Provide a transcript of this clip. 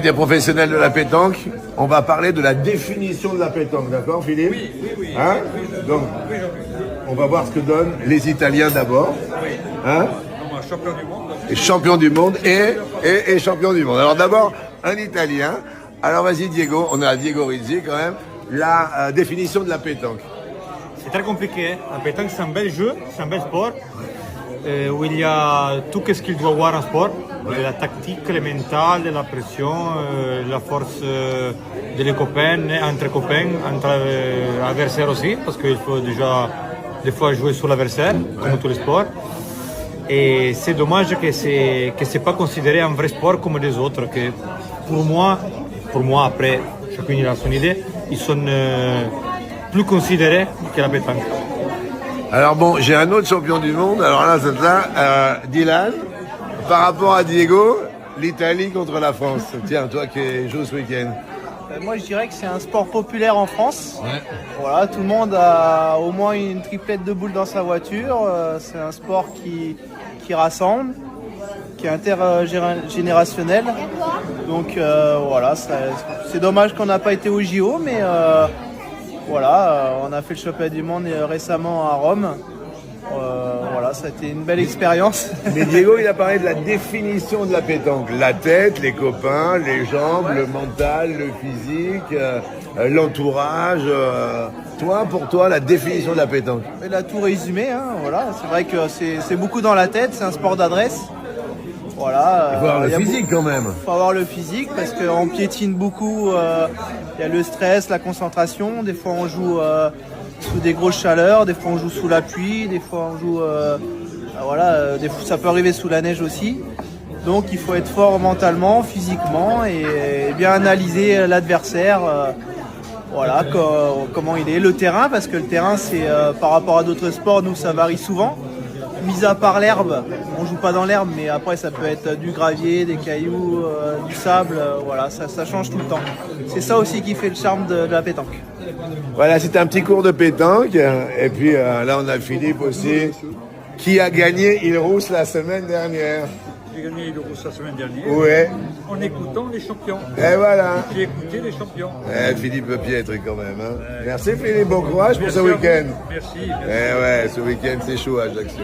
Des professionnels de la pétanque, on va parler de la définition de la pétanque, d'accord Philippe? Oui. Hein? Donc, on va voir ce que donnent les Italiens d'abord. Hein? Champion du monde. Et champion du monde et champion du monde. Alors d'abord, un Italien. Alors vas-y Diego, on a Diego Rizzi quand même. La définition de la pétanque. C'est très compliqué. La pétanque, c'est un bel jeu, c'est un bel sport où il y a tout ce qu'il doit avoir en sport. La tactique, le mental, la pression, la force des copains, entre copains, entre adversaires aussi, parce qu'il faut déjà des fois jouer sur l'adversaire, comme tous les sports. Et c'est dommage que c'est pas considéré un vrai sport comme les autres. Que pour moi après, chacun a son idée, ils sont plus considérés que la pétanque. Alors bon, j'ai un autre champion du monde. Alors là, c'est ça, Dylan. Par rapport à Diego, l'Italie contre la France. Tiens, toi qui joues ce week-end. Moi, je dirais que c'est un sport populaire en France. Ouais. Voilà, tout le monde a au moins une triplette de boules dans sa voiture. C'est un sport qui rassemble, qui est intergénérationnel. Donc voilà, c'est dommage qu'on n'a pas été au JO, mais voilà, on a fait le championnat du monde récemment à Rome. Voilà, ça a été une belle expérience. Mais Diego, il a parlé de la définition de la pétanque. La tête, les copains, les jambes, le mental, le physique, l'entourage. Pour toi, la définition de la pétanque. Il a tout résumé, hein, voilà. C'est vrai que c'est beaucoup dans la tête, c'est un sport d'adresse. Voilà, Il faut avoir le physique quand même. Il faut avoir le physique parce qu'on piétine beaucoup. Il y a le stress, la concentration. Des fois, on joue sous des grosses chaleurs, des fois, on joue sous la pluie, des fois, on joue. Des fois, ça peut arriver sous la neige aussi. Donc, il faut être fort mentalement, physiquement et bien analyser l'adversaire. Voilà, comment il est. Le terrain, parce que le terrain, c'est par rapport à d'autres sports, nous, ça varie souvent. Mis à part l'herbe, on joue pas dans l'herbe, mais après ça peut être du gravier, des cailloux, du sable, voilà, ça change tout le temps. C'est ça aussi qui fait le charme de la pétanque. Voilà, c'était un petit cours de pétanque. Et puis là, on a Philippe aussi, qui a gagné Il Rousse la semaine dernière. J'ai gagné le Rousse la semaine dernière. Ouais. En écoutant les champions. Et voilà. J'ai écouté les champions. Philippe Piètre quand même. Hein. Merci Philippe, bon courage pour ce week-end. Merci. Eh ouais, ce week-end c'est chaud à Ajaccio.